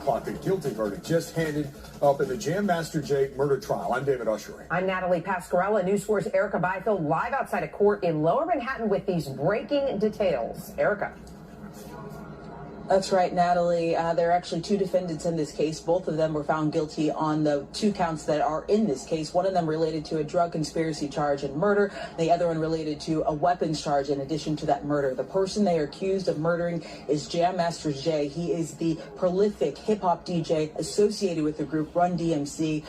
o'clock. The guilty verdict just handed up in the Jam Master Jay murder trial. I'm David Ushery. I'm Natalie Pascarella. News 4's Erica Byfield live outside a court in Lower Manhattan with these breaking details. Erica. That's right, Natalie. There are actually two defendants in this case. Both of them were found guilty on the two counts that are in this case. One of them related to a drug conspiracy charge and murder. The other one related to a weapons charge in addition to that murder. The person they are accused of murdering is Jam Master Jay. He is the prolific hip-hop DJ associated with the group Run DMC.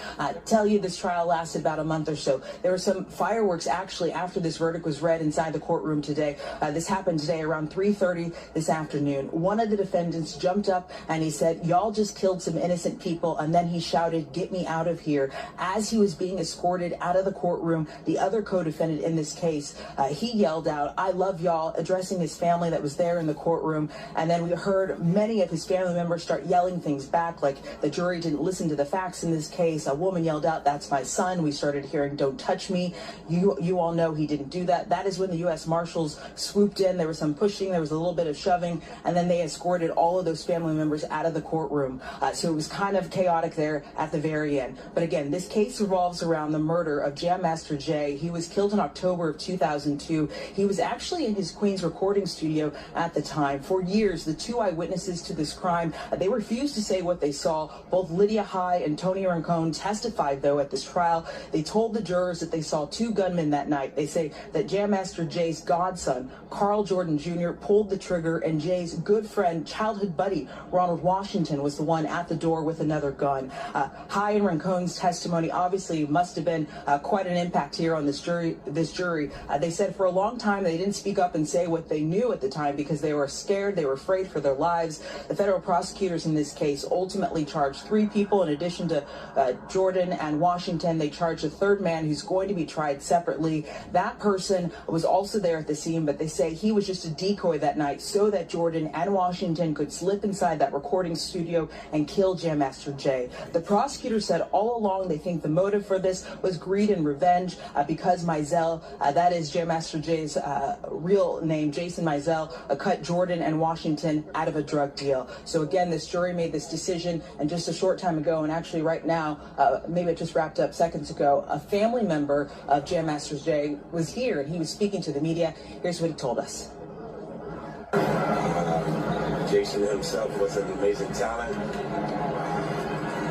Tell you this trial lasted about a month or so. There were some fireworks actually after this verdict was read inside the courtroom today. This happened today around 3:30 this afternoon. One of the defendants jumped up and he said, "Y'all just killed some innocent people," and then he shouted, "Get me out of here." As he was being escorted out of the courtroom, the other co-defendant in this case, he yelled out, "I love y'all," addressing his family that was there in the courtroom. And then we heard many of his family members start yelling things back, like the jury didn't listen to the facts in this case. A woman yelled out, "That's my son." We started hearing, "Don't touch me." You all know he didn't do that. That is when the U.S. Marshals swooped in. There was some pushing, there was a little bit of shoving, and then they escorted all of those family members out of the courtroom. So it was kind of chaotic there at the very end. But again, this case revolves around the murder of Jam Master Jay. He was killed in October of 2002. He was actually in his Queens recording studio at the time. For years, the two eyewitnesses to this crime, they refused to say what they saw. Both Lydia High and Tony Rincon testified, though, at this trial. They told the jurors that they saw two gunmen that night. They say that Jam Master Jay's godson, Carl Jordan Jr., pulled the trigger, and Jay's good friend, childhood buddy, Ronald Washington, was the one at the door with another gun. High and Rincon's testimony obviously must have been quite an impact here on this jury. They said for a long time they didn't speak up and say what they knew at the time because they were scared, they were afraid for their lives. The federal prosecutors in this case ultimately charged three people in addition to Jordan and Washington. They charged a third man who's going to be tried separately. That person was also there at the scene, but they say he was just a decoy that night so that Jordan and Washington could slip inside that recording studio and kill Jam Master Jay. The prosecutor said all along they think the motive for this was greed and revenge because Mizell, that is Jam Master Jay's real name, Jason Mizell, cut Jordan and Washington out of a drug deal. So again, this jury made this decision, and just a short time ago, and actually right now, maybe it just wrapped up seconds ago, a family member of Jam Master Jay was here and he was speaking to the media. Here's what he told us. Jason himself was an amazing talent.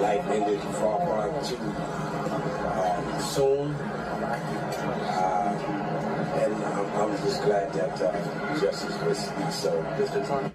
Life ended far too soon. And I'm just glad that justice was served.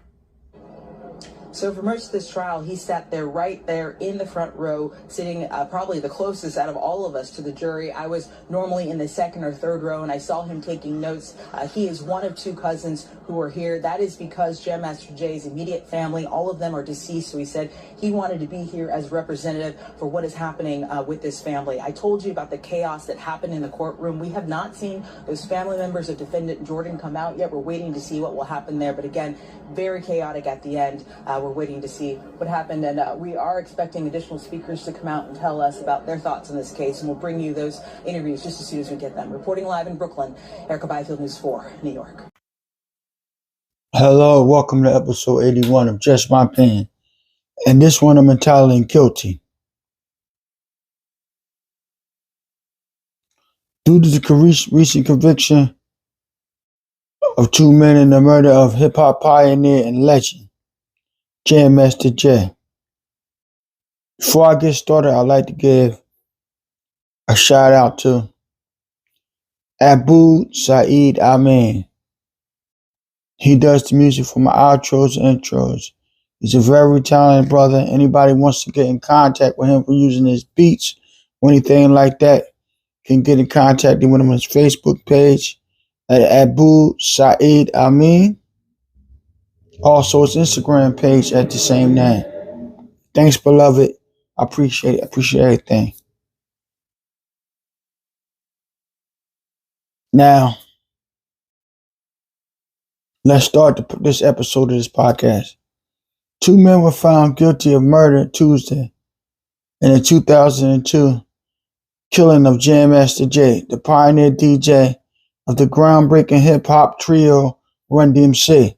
So for most of this trial, he sat there right there in the front row, sitting probably the closest out of all of us to the jury. I was normally in the second or third row, and I saw him taking notes. He is one of two cousins who are here. That is because Jam Master Jay's immediate family, all of them are deceased. So he said he wanted to be here as representative for what is happening with this family. I told you about the chaos that happened in the courtroom. We have not seen those family members of defendant Jordan come out yet. We're waiting to see what will happen there. But again, very chaotic at the end. We're waiting to see what happened, and we are expecting additional speakers to come out and tell us about their thoughts on this case, and we'll bring you those interviews just as soon as we get them. Reporting live in Brooklyn, Erica Byfield, News 4, New York. Hello, welcome to episode 81 of Just My Opinion, and this one I'm entitled Guilty. Due to the recent conviction of two men in the murder of hip-hop pioneer and legend, Jam Master Jay. Before I get started, I'd like to give a shout out to Abu Saeed Amin. He does the music for my outros and intros. He's a very talented brother. Anybody wants to get in contact with him for using his beats or anything like that can get in contact with him on his Facebook page at Abu Saeed Amin. Also, his Instagram page at the same name. Thanks, beloved. I appreciate it. I appreciate everything. Now, let's start this episode of this podcast. Two men were found guilty of murder Tuesday in the 2002 killing of Jam Master Jay, the pioneer DJ of the groundbreaking hip-hop trio Run DMC.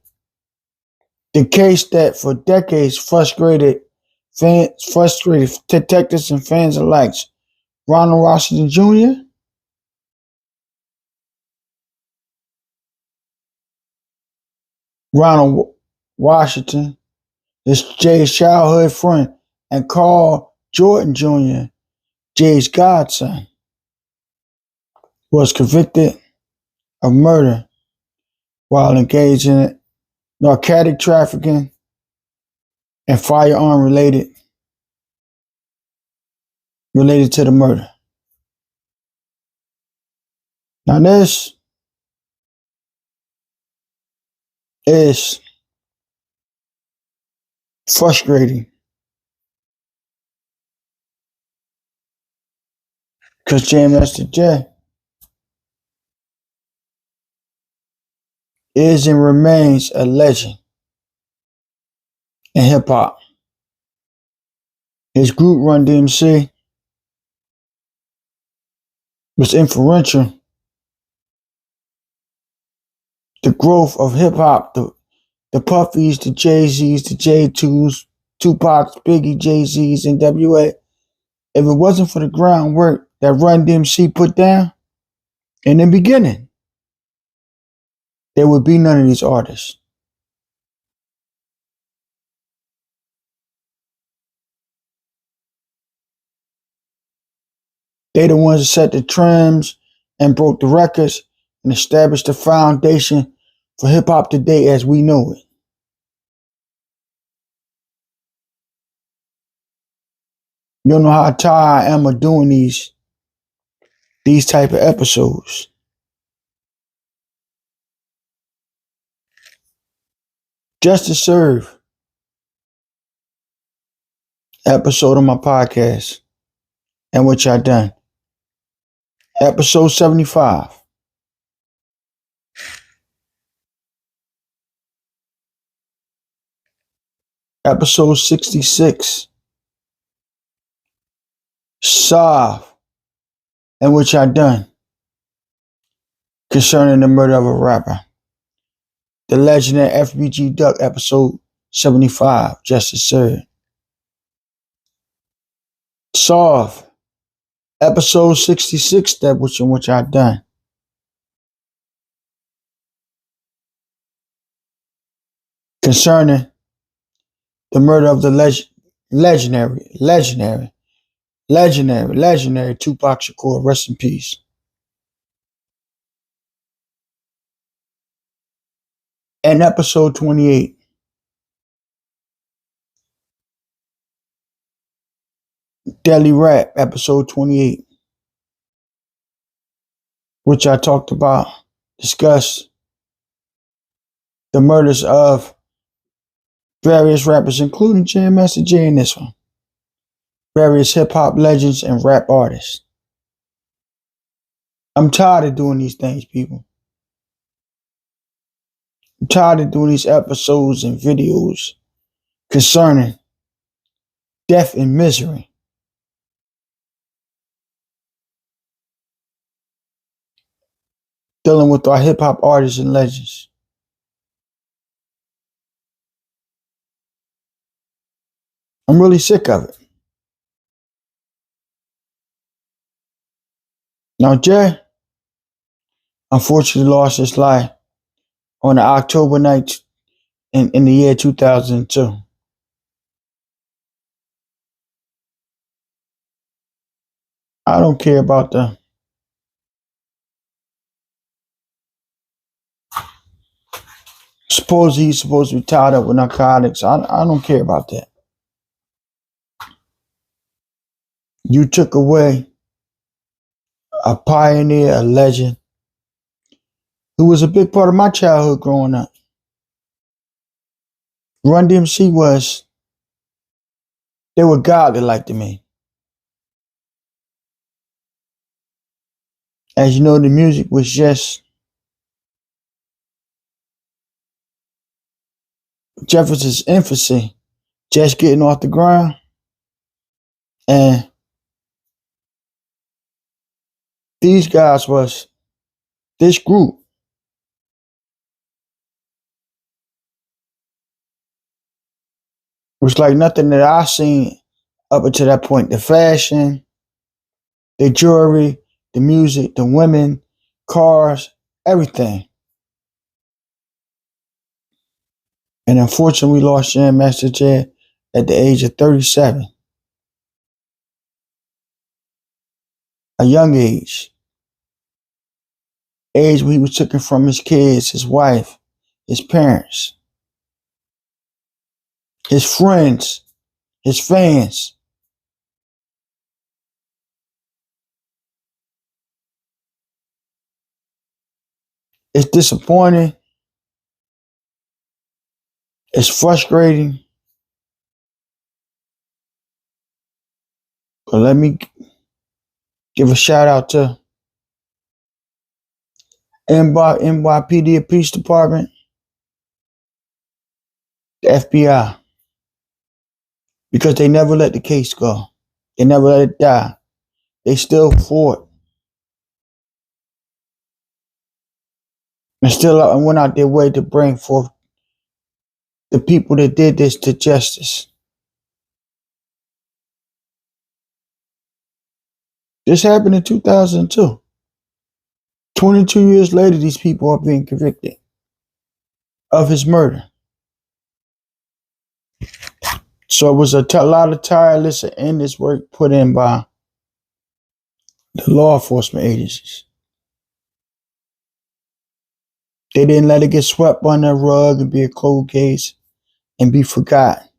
The case that for decades frustrated fans, frustrated detectives and fans alike. Ronald Washington Jr., Ronald Washington is Jay's childhood friend, and Carl Jordan Jr., Jay's godson, was convicted of murder while engaged in narcotic trafficking and firearm related to the murder. Now this is frustrating because Jam Master Jay is and remains a legend in hip hop. His group Run DMC was influential. The growth of hip hop, the Puffies, the Jay-Z's, the J2s, Tupac's, Biggie, Jay-Z's, and NWA. If it wasn't for the groundwork that Run DMC put down in the beginning, there would be none of these artists. They the ones that set the trends and broke the records and established the foundation for hip hop today as we know it. You don't know how tired I am of doing these type of episodes. Justice Serve episode of my podcast and what y'all done. Episode 75. Episode 66. Solve and what y'all done concerning the murder of a rapper. The legendary FBG Duck episode 75. Justice Served. Solve episode 66. That which and what y'all done. Concerning the murder of the legendary Tupac Shakur. Rest in peace. And episode 28. Deli Rap, episode 28. Which I talked about, discussed the murders of various rappers, including Jam Master Jay in this one. Various hip hop legends and rap artists. I'm tired of doing these things, people. I'm tired of doing these episodes and videos concerning death and misery. Dealing with our hip hop artists and legends. I'm really sick of it. Now, Jay, unfortunately, lost his life on October night in the year 2002. I don't care about the supposedly he's supposed to be tied up with narcotics. I don't care about that. You took away a pioneer, a legend, who was a big part of my childhood growing up. Run DMC they were godly-like to me. As you know, the music was just Jefferson's infancy, just getting off the ground. And these guys was this group. was like nothing that I seen up until that point. The fashion, the jewelry, the music, the women, cars, everything. And unfortunately, we lost Jam Master Jay at the age of 37. A young age. Age where he was taken from his kids, his wife, his parents, his friends, his fans. It's disappointing. It's frustrating. But let me give a shout out to NYPD Police Department, the FBI, because they never let the case go. They never let it die. They still fought and still went out their way to bring forth the people that did this to justice. This happened in 2002. 22 years later, these people are being convicted of his murder. So it was a lot of tireless and endless work put in by the law enforcement agencies. They didn't let it get swept under the rug and be a cold case and be forgotten.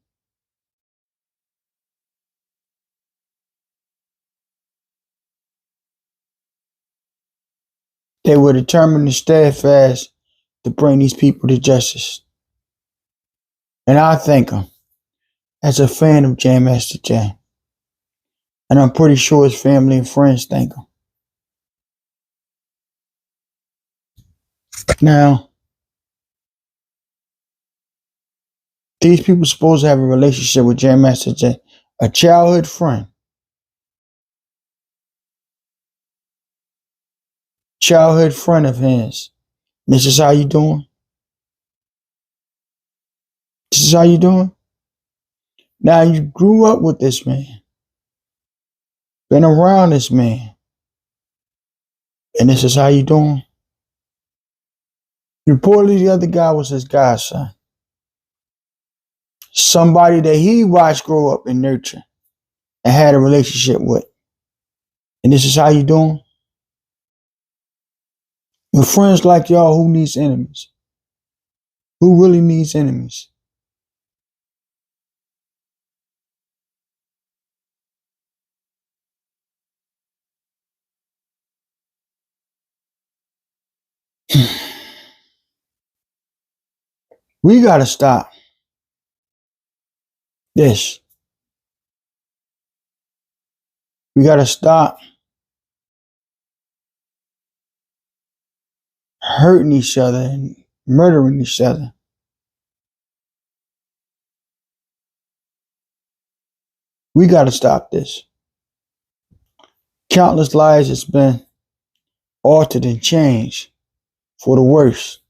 They were determined and steadfast to bring these people to justice. And I thank them as a fan of Jam Master Jay. And I'm pretty sure his family and friends thank him. Now, these people supposed to have a relationship with Jam Master Jay, a childhood friend. Childhood friend of his. This is how you doing? This is how you doing? Now you grew up with this man. Been around this man. And this is how you doing? Reportedly, the other guy was his godson. Somebody that he watched grow up and nurture and had a relationship with. And this is how you doing? With friends like y'all, who needs enemies? Who really needs enemies? We gotta stop this. We gotta stop hurting each other and murdering each other. We gotta stop this. Countless lives has been altered and changed for the worse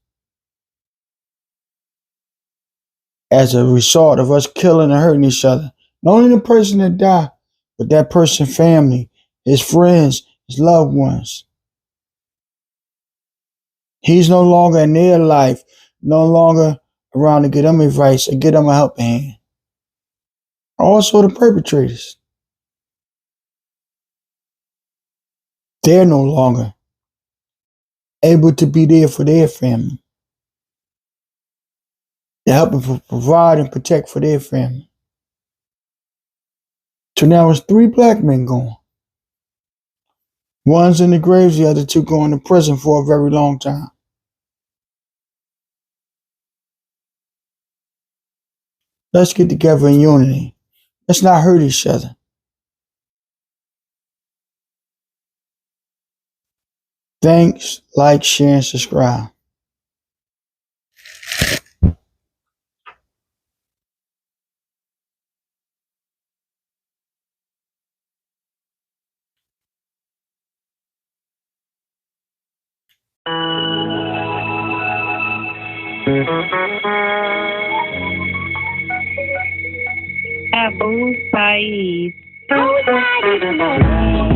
as a result of us killing and hurting each other. Not only the person that died, but that person's family, his friends, his loved ones. He's no longer in their life, no longer around to get them advice or get them a helping hand. Also the perpetrators. They're no longer able to be there for their family. They're helping provide and protect for their family. So now it's 3 black men gone. One's in the graves, the other 2 going to prison for a very long time. Let's get together in unity. Let's not hurt each other. Thanks, like, share, and subscribe. Abu Saeed. Oh,